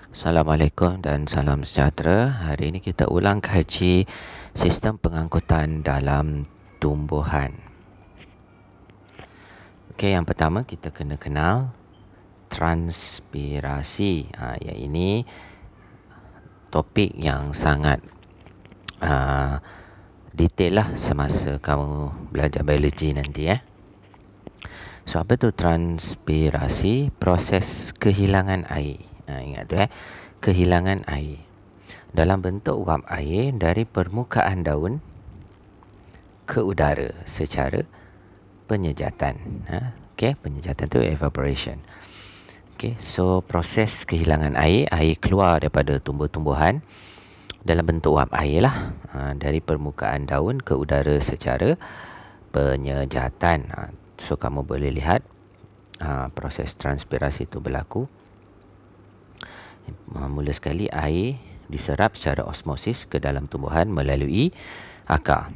Assalamualaikum dan salam sejahtera. Hari ini kita ulang kaji sistem pengangkutan dalam tumbuhan. Okey, yang pertama kita kena kenal transpirasi. Yang ini topik yang sangat detail lah semasa kamu belajar biologi nanti. So, apa tu transpirasi? Proses kehilangan air. Ingat tu kehilangan air dalam bentuk uap air dari permukaan daun ke udara secara penyejatan. Penyejatan tu evaporation. So proses kehilangan air keluar daripada tumbuh-tumbuhan dalam bentuk uap air lah, dari permukaan daun ke udara secara penyejatan. So kamu boleh lihat proses transpirasi itu berlaku. Mula sekali air diserap secara osmosis ke dalam tumbuhan melalui akar.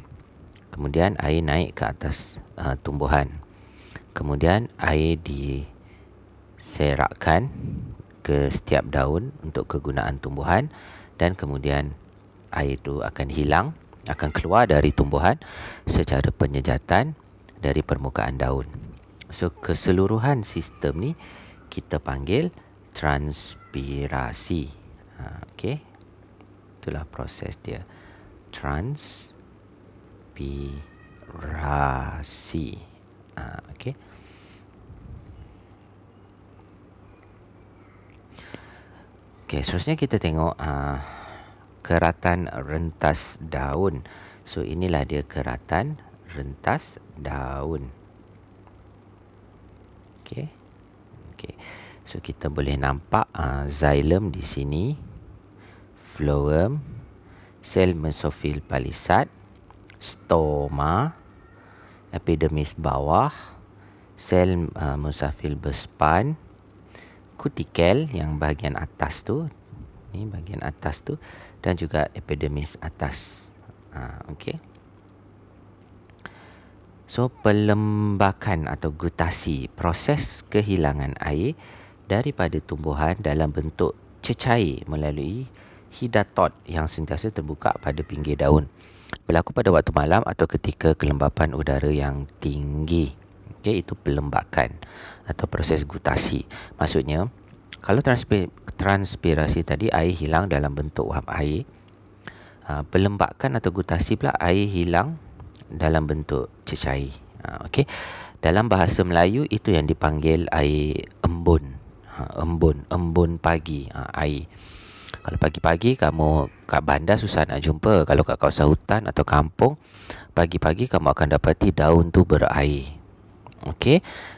Kemudian air naik ke atas tumbuhan. Kemudian air diserakkan ke setiap daun untuk kegunaan tumbuhan, dan kemudian air itu akan hilang, akan keluar dari tumbuhan secara penyejatan dari permukaan daun. So keseluruhan sistem ni kita panggil transpirasi. Itulah proses dia. Transpirasi. Seterusnya kita tengok keratan rentas daun. So inilah dia keratan rentas daun. So kita boleh nampak xylem di sini, phloem, sel mesofil palisad, stoma, epidermis bawah, sel mesofil berspan, kutikel yang bahagian atas tu, ni bahagian atas tu, dan juga epidermis atas. So pelembakan atau gutasi, proses kehilangan air daripada tumbuhan dalam bentuk cecair melalui hidatot yang sentiasa terbuka pada pinggir daun. Berlaku pada waktu malam atau ketika kelembapan udara yang tinggi. Itu pelembakan atau proses gutasi. Maksudnya, kalau transpirasi tadi air hilang dalam bentuk uap air, pelembakan atau gutasi pula air hilang dalam bentuk cecair. Dalam bahasa Melayu itu yang dipanggil air embun. Embun pagi air. Kalau pagi-pagi kamu kat bandar susah nak jumpa. Kalau kat kawasan hutan atau kampung, pagi-pagi kamu akan dapati daun tu berair.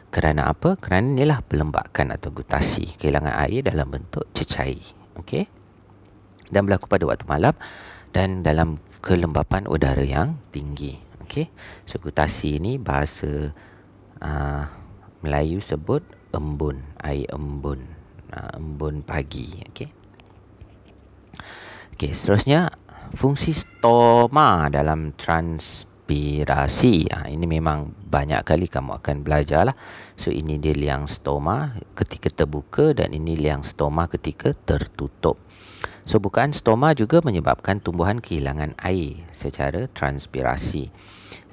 Kerana apa? Kerana inilah pelembakan atau gutasi, kehilangan air dalam bentuk cecair. Dan berlaku pada waktu malam dan dalam kelembapan udara yang tinggi. So gutasi ini bahasa Melayu sebut embun, air embun, embun pagi. Seterusnya fungsi stoma dalam transpirasi. Ini memang banyak kali kamu akan belajar lah. So ini dia liang stoma ketika terbuka, dan ini liang stoma ketika tertutup. So bukaan stoma juga menyebabkan tumbuhan kehilangan air secara transpirasi.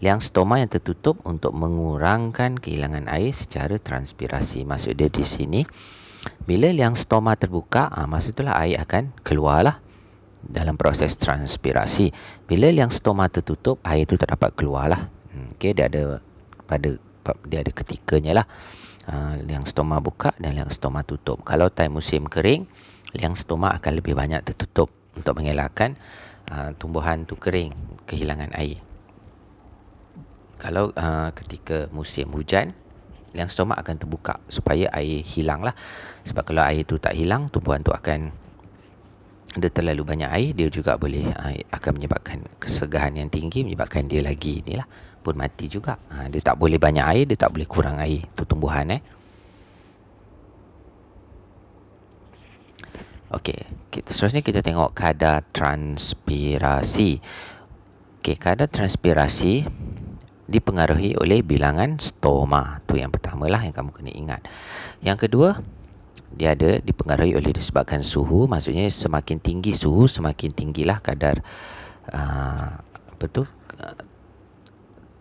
Liang stoma yang tertutup untuk mengurangkan kehilangan air secara transpirasi. Maksud dia di sini, bila liang stoma terbuka, masa itulah air akan keluar lah dalam proses transpirasi. Bila liang stoma tertutup, air itu tak dapat keluar lah. Dia ada ketikanya lah. Liang stoma buka dan liang stoma tutup. Kalau time musim kering, liang stoma akan lebih banyak tertutup untuk mengelakkan tumbuhan tu kering, kehilangan air. Kalau ketika musim hujan, liang stoma akan terbuka supaya air hilang lah. Sebab kalau air tu tak hilang, tumbuhan tu akan ada terlalu banyak air, dia juga boleh akan menyebabkan kesegahan yang tinggi, menyebabkan dia lagi ni lah pun mati juga. Dia tak boleh banyak air, dia tak boleh kurang air tu tumbuhan. Seterusnya kita tengok kadar transpirasi. Kadar transpirasi dipengaruhi oleh bilangan stoma. Tu yang pertama lah yang kamu kena ingat. Yang kedua, dia ada dipengaruhi oleh disebabkan suhu. Maksudnya semakin tinggi suhu, semakin tinggilah kadar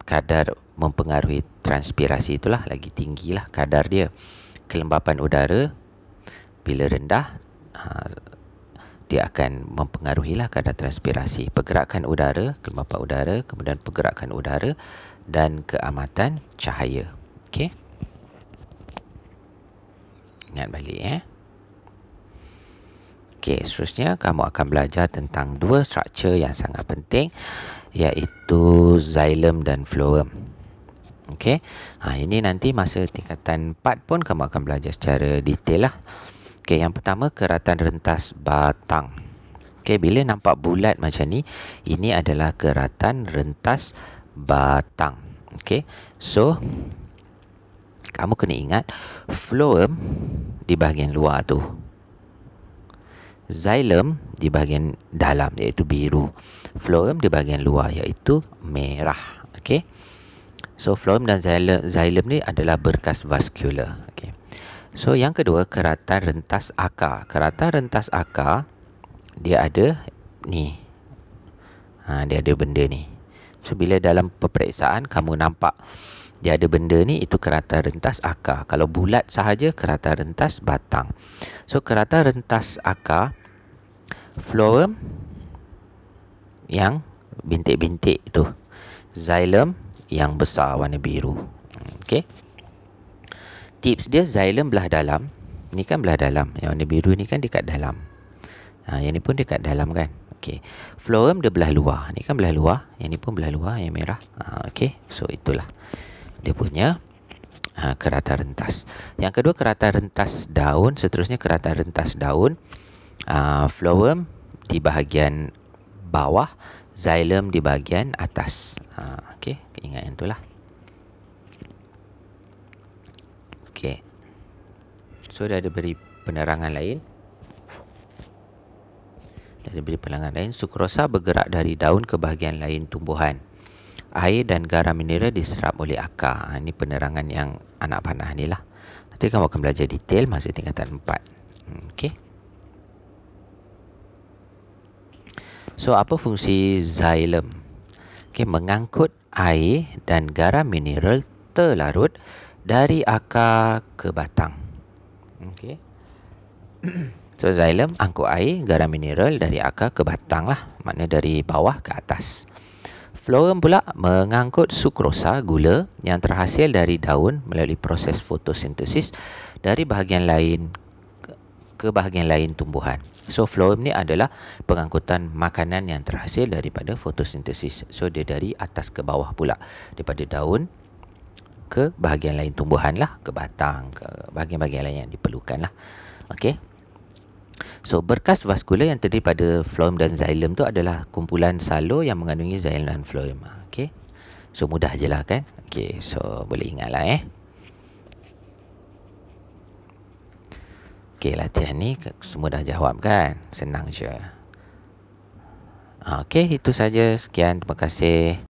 kadar mempengaruhi transpirasi, itulah lagi tinggilah kadar dia. Kelembapan udara bila rendah, dia akan mempengaruhilah kadar transpirasi. Pergerakan udara, kelembapan udara, kemudian pergerakan udara dan keamatan cahaya. Okey. Ingat balik Okey, seterusnya kamu akan belajar tentang dua struktur yang sangat penting, iaitu xylem dan phloem. Okey. Ini nanti masa tingkatan 4 pun kamu akan belajar secara detail lah. Okey, yang pertama keratan rentas batang. Okey, bila nampak bulat macam ni, ini adalah keratan rentas batang. Okey. So, kamu kena ingat phloem di bahagian luar tu, xylem di bahagian dalam iaitu biru, phloem di bahagian luar iaitu merah. Okey. So phloem dan xylem ni adalah berkas vaskular. Okey. So yang kedua, keratan rentas akar. Keratan rentas akar dia ada ni. Dia ada benda ni. So bila dalam peperiksaan kamu nampak dia ada benda ni, itu keratan rentas akar. Kalau bulat sahaja, keratan rentas batang. So keratan rentas akar, phloem yang bintik-bintik tu, xylem yang besar warna biru. Okey. Tips dia, xylem belah dalam. Ni kan belah dalam. Yang warna biru ni kan dekat dalam. Yang ni pun dekat dalam kan. Okey. Phloem dia belah luar. Ni kan belah luar. Yang ni pun belah luar, yang merah. Okey. So itulah dia punya keratan rentas. Yang kedua, keratan rentas daun. Seterusnya keratan rentas daun. Phloem di bahagian bawah, xylem di bahagian atas. Okey, ingat yang itulah. Okey. So dah ada beri penerangan lain. Sukrosa bergerak dari daun ke bahagian lain tumbuhan. Air dan garam mineral diserap oleh akar. Ini penerangan yang anak panah ni lah. Nanti kamu akan belajar detail masa tingkatan 4. Okey. So apa fungsi xylem? Okey, mengangkut air dan garam mineral terlarut dari akar ke batang. Okey. So xylem angkut air, garam mineral dari akar ke batang lah. Maknanya dari bawah ke atas. Phloem pula mengangkut sukrosa, gula yang terhasil dari daun melalui proses fotosintesis dari bahagian lain ke bahagian lain tumbuhan. So phloem ni adalah pengangkutan makanan yang terhasil daripada fotosintesis. So dia dari atas ke bawah pula, daripada daun ke bahagian lain tumbuhan lah, ke batang, ke bahagian-bahagian lain yang diperlukan lah. Okey. So berkas vaskular yang terdiri pada phloem dan xylem tu adalah kumpulan salur yang mengandungi xylem dan phloem. Okey. So mudah je lah kan. Okey, so boleh ingat lah Okey, latihan ni semua dah jawab kan. Senang je. Okey, itu saja. Sekian, terima kasih.